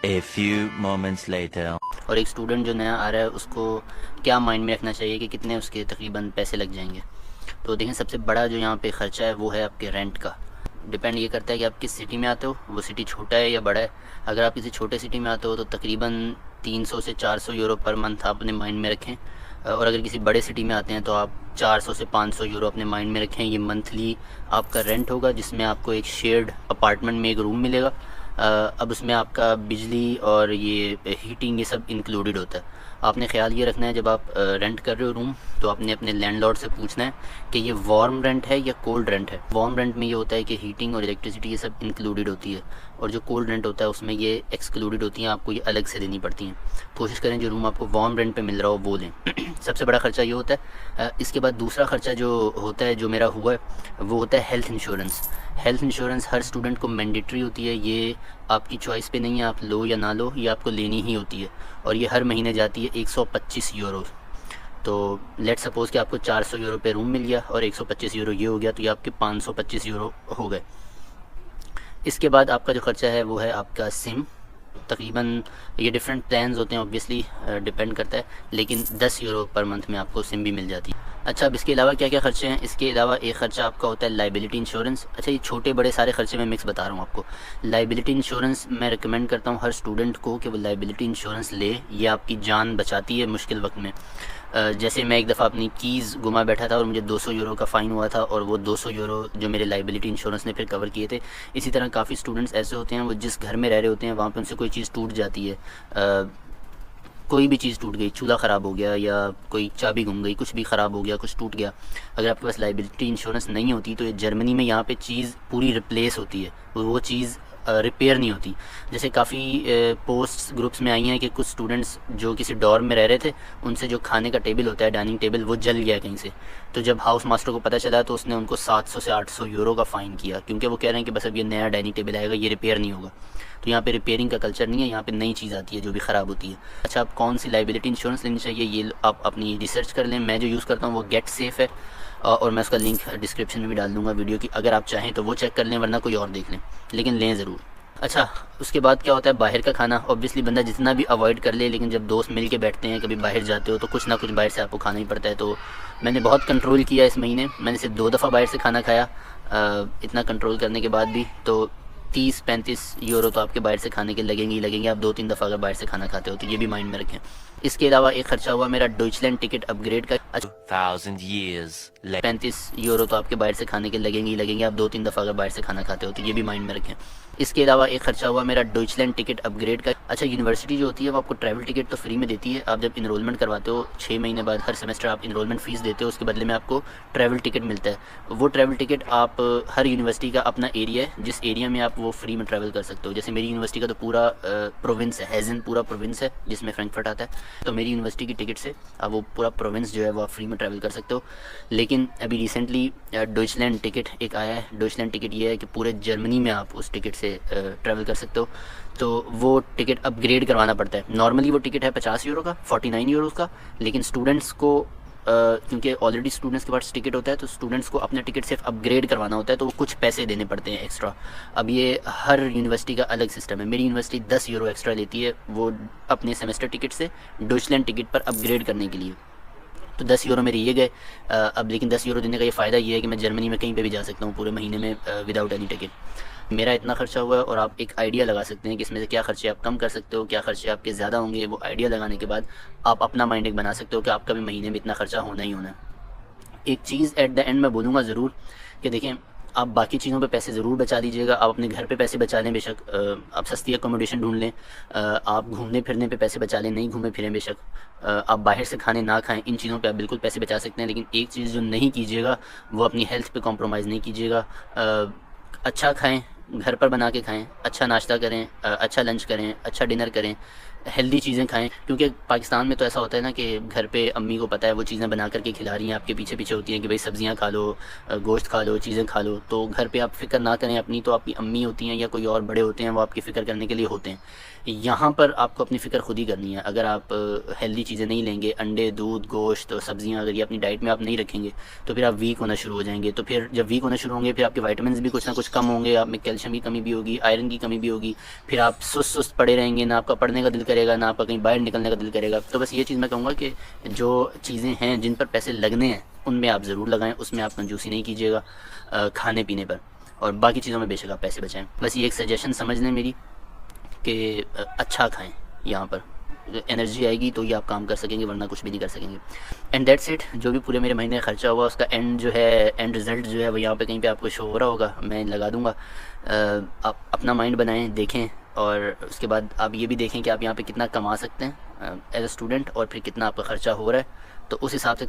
A few moments later. और एक student जो नया आ रहा है उसको क्या माइंड में रखना चाहिए कि कितने उसके तकरीबन पैसे लग जाएंगे। तो देखें, सबसे बड़ा जो यहाँ पे ख़र्चा है वो है आपके रेंट का। डिपेंड ये करता है कि आप किस सिटी में आते हो, वो सिटी छोटा है या बड़ा है। अगर आप किसी छोटे सिटी में आते हो तो तकरीबन 300 से 400 यूरो पर मंथ आप अपने माइंड में रखें। और अगर किसी बड़े सिटी में आते हैं तो आप 400 से 500 यूरो अपने माइंड में रखें। ये मंथली आपका रेंट होगा, जिसमें आपको एक शेयर्ड अपार्टमेंट में एक रूम मिलेगा। अब उसमें आपका बिजली और ये हीटिंग ये सब इंक्लूडेड होता है। आपने ख्याल ये रखना है जब आप रेंट कर रहे हो रूम, तो आपने अपने लैंडलॉर्ड से पूछना है कि ये वार्म रेंट है या कोल्ड रेंट है। वार्म रेंट में ये होता है कि हीटिंग और इलेक्ट्रिसिटी ये सब इंक्लूडेड होती है, और जो कोल्ड रेंट होता है उसमें ये एक्सक्लूडेड होती हैं, आपको ये अलग से देनी पड़ती हैं। कोशिश करें जो रूम आपको वार्म रेंट पे मिल रहा हो वो लें। सबसे बड़ा ख़र्चा ये होता है। इसके बाद दूसरा ख़र्चा जो होता है, जो मेरा हुआ है, वो होता है हेल्थ इंश्योरेंस। हेल्थ इंश्योरेंस हर स्टूडेंट को मैंडेटरी होती है। ये आपकी चॉइस पे नहीं है, आप लो या ना लो, ये आपको लेनी ही होती है। और ये हर महीने जाती है 125 यूरो। तो लेट सपोज़ कि आपको 400 यूरो पे रूम मिल गया और 125 यूरो ये हो गया, तो ये आपके 525 यूरो हो गए। इसके बाद आपका जो ख़र्चा है वो है आपका सिम। तकरीबन ये डिफरेंट प्लान्स होते हैं, ऑब्वियसली डिपेंड करता है, लेकिन 10 यूरो पर मंथ में आपको सिम भी मिल जाती है। अच्छा, अब इसके अलावा क्या क्या ख़र्चे हैं? इसके अलावा एक ख़र्चा आपका होता है लाइबिलिटी इंश्योरेंस। अच्छा, ये छोटे बड़े सारे ख़र्चे मैं मिक्स बता रहा हूँ आपको। लाइबिलिटी इंश्योरेंस मैं रिकमेंड करता हूँ हर स्टूडेंट को कि वो लाइबिलिटी इंश्योरेंस ले। ये आपकी जान बचाती है मुश्किल वक्त में। जैसे मैं एक दफ़ा अपनी कीज़ गुमा बैठा था और मुझे 200 यूरो का फ़ाइन हुआ था, और वो 200 यूरो जो मेरे लाइबिलिटी इंश्योरेंस ने फिर कवर किए थे। इसी तरह काफ़ी स्टूडेंट्स ऐसे होते हैं, वो जिस घर में रह रहे होते हैं वहाँ पे उनसे कोई चीज़ टूट जाती है, कोई भी चीज़ टूट गई, चूल्हा ख़राब हो गया या कोई चाबी गुम गई, कुछ भी ख़राब हो गया, कुछ टूट गया। अगर आपके पास लाइबिलिटी इंश्योरेंस नहीं होती तो ये जर्मनी में यहाँ पे चीज़ पूरी रिप्लेस होती है, वो चीज़ रिपेयर नहीं होती। जैसे काफ़ी पोस्ट ग्रुप्स में आई हैं कि कुछ स्टूडेंट्स जो किसी डॉर्म में रह रहे थे, उनसे जो खाने का टेबल होता है, डाइनिंग टेबल, वो जल गया कहीं से। तो जब हाउस मास्टर को पता चला तो उसने उनको 700 से 800 यूरो का फ़ाइन किया, क्योंकि वो कह रहे हैं कि बस अब ये नया डाइनिंग टेबल आएगा, ये रिपेयर नहीं होगा। तो यहाँ पे रिपेयरिंग का कल्चर नहीं है, यहाँ पे नई चीज़ आती है जो भी ख़राब होती है। अच्छा, आप कौन सी लाइबिलिटी इंश्योरेंस लेनी चाहिए ये आप अपनी रिसर्च कर लें। मैं जो यूज़ करता हूँ वो गेट सेफ़ है, और मैं उसका लिंक डिस्क्रिप्शन में भी डाल दूँगा वीडियो की। अगर आप चाहें तो वो चेक कर लें, वरना कोई और देख लें, लेकिन लें ज़रूर। अच्छा, उसके बाद क्या होता है, बाहर का खाना। ऑब्वियसली बंदा जितना भी अवॉइड कर ले, लेकिन जब दोस्त मिल के बैठते हैं, कभी बाहर जाते हो, तो कुछ ना कुछ बाहर से आपको खाना ही पड़ता है। तो मैंने बहुत कंट्रोल किया इस महीने। मैंने सिर्फ 2 दफ़ा बाहर से खाना खाया। इतना कंट्रोल करने के बाद भी तो 30-35 यूरो तो आपके बाहर से खाने के लगेंगे ही लगेंगे, आप 2-3 दफ़ा अगर बाहर से खाना खाते हो तो ये भी माइंड में रखें। इसके अलावा एक ख़र्चा हुआ मेरा डॉइचलैंड टिकट अपग्रेड का। 1000 years later. 35 यूरो तो आपके बाहर से खाने के लगेंगे ही लगेंगे, आप 2-3 दफ़ा अगर बाहर से खाना खाते हो तो ये भी माइंड में रखें। इसके अलावा एक ख़र्चा हुआ मेरा डॉइचलैंड टिकट अपग्रेड का। अच्छा, यूनिवर्सिटी जो होती है वो आपको ट्रैवल टिकट तो फ्री में देती है। आप जब इनरोलमेंट करवाते हो 6 महीने बाद हर सेमेस्टर आप इनरोलमेंट फ़ीस देते हो, उसके बदले में आपको ट्रैवल टिकट मिलता है। वो ट्रैवल टिकट आप हर यूनिवर्सिटी का अपना एरिया है, जिस एरिया में आप वो फ्री में ट्रैवल कर सकते हो। जैसे मेरी यूनिवर्सिटी का तो पूरा प्रोविंस है, हेज़न पूरा प्रोविंस है जिसमें फ्रैंकफर्ट आता है, तो मेरी यूनिवर्सिटी की टिकट से आप वो पूरा प्रोविंस जो है वो आप फ्री में ट्रैवल कर सकते हो। लेकिन अभी रिसेंटली डॉइचलैंड टिकट एक आया है। डॉइचलैंड टिकट ये है कि पूरे जर्मनी में आप उस टिकट से ट्रैवल कर सकते हो, तो वो टिकट अपग्रेड करवाना पड़ता है। नॉर्मली वो टिकट है 50 यूरो का, 49 यूरो का, लेकिन स्टूडेंट्स को क्योंकि ऑलरेडी स्टूडेंट्स के पास टिकट होता है, तो स्टूडेंट्स को अपना टिकट सिर्फ अपग्रेड करवाना होता है, तो वो कुछ पैसे देने पड़ते हैं एक्स्ट्रा। अब ये हर यूनिवर्सिटी का अलग सिस्टम है। मेरी यूनिवर्सिटी 10 यूरो एक्स्ट्रा लेती है वो अपने सेमेस्टर टिकट से डॉइचलैंड टिकट पर अपग्रेड करने के लिए, तो 10 यूरो मेरे ये गए। अब लेकिन 10 यूरो देने का ये फ़ायदा ये है कि मैं जर्मनी में कहीं पे भी जा सकता हूँ पूरे महीने में विदाउट एनी टिकट। मेरा इतना ख़र्चा हुआ है, और आप एक आइडिया लगा सकते हैं कि इसमें से क्या ख़र्चे आप कम कर सकते हो, क्या ख़र्चे आपके ज़्यादा होंगे। वो आइडिया लगाने के बाद आप अपना माइंड एक बना सकते हो कि आपका भी महीने में इतना ख़र्चा होना ही होना है। एक चीज़ एट द एंड मैं बोलूँगा ज़रूर कि देखें, आप बाकी चीज़ों पे पैसे ज़रूर बचा लीजिएगा। आप अपने घर पे पैसे बचा लें बेशक, आप सस्ती अकोमोडेशन ढूंढ लें, आप घूमने फिरने पे पैसे बचा लें, नहीं घूमे फिरें बेशक, आप बाहर से खाने ना खाएं, इन चीज़ों पे आप बिल्कुल पैसे बचा सकते हैं। लेकिन एक चीज़ जो नहीं कीजिएगा वो अपनी हेल्थ पे कॉम्प्रोमाइज़ नहीं कीजिएगा। अच्छा खाएं, घर पर बना के खाएं, अच्छा नाश्ता करें, अच्छा लंच करें, अच्छा डिनर करें। हेल्दी चीज़ें खाएं, क्योंकि पाकिस्तान में तो ऐसा होता है ना कि घर पे अम्मी को पता है वो चीज़ें बना करके खिला रही हैं, आपके पीछे पीछे होती हैं कि भाई सब्ज़ियाँ खा लो, गोश्त खा लो, चीज़ें खा लो। तो घर पे आप फ़िक्र ना करें अपनी, तो आपकी अम्मी होती हैं या कोई और बड़े होते हैं, वो आपकी फ़िक्र करने के लिए होते हैं। यहाँ पर आपको अपनी फ़िक्र खुद ही करनी है। अगर आप हेल्दी चीज़ें नहीं लेंगे, अंडे, दूध, गोश्त और सब्ज़ियाँ अगर ये अपनी डाइट में आप नहीं रखेंगे, तो फिर आप वीक होना शुरू हो जाएंगे। तो फिर जब वीक होना शुरू होंगे, फिर आपके विटामिन भी कुछ ना कुछ कम होंगे, आप में कैल्शियम की कमी भी होगी, आयरन की कमी भी होगी। फिर आप सुस्त पड़े रहेंगे, ना आपका पढ़ने का दिल करेगा, ना आपका कहीं बाहर निकलने का दिल करेगा। तो बस ये चीज़ मैं कहूँगा कि जो चीज़ें हैं जिन पर पैसे लगने हैं उनमें आप ज़रूर लगाएं, उसमें आप कंजूसी नहीं कीजिएगा खाने पीने पर, और बाकी चीज़ों में बेशक आप पैसे बचाएं। बस ये एक सजेशन समझ लें मेरी कि अच्छा खाएं। यहाँ पर एनर्जी आएगी तो ये आप काम कर सकेंगे, वरना कुछ भी नहीं कर सकेंगे। And that's it. जो भी पूरे मेरे महीने खर्चा हुआ उसका एंड जो है, एंड रिज़ल्ट जो है वो यहाँ पे कहीं पे आपको शो हो रहा होगा, मैं लगा दूँगा। आप अपना माइंड बनाएं, देखें, और उसके बाद आप ये भी देखें कि आप यहाँ पे कितना कमा सकते हैं एज अ स्टूडेंट, और फिर कितना आपका ख़र्चा हो रहा है, तो उस हिसाब से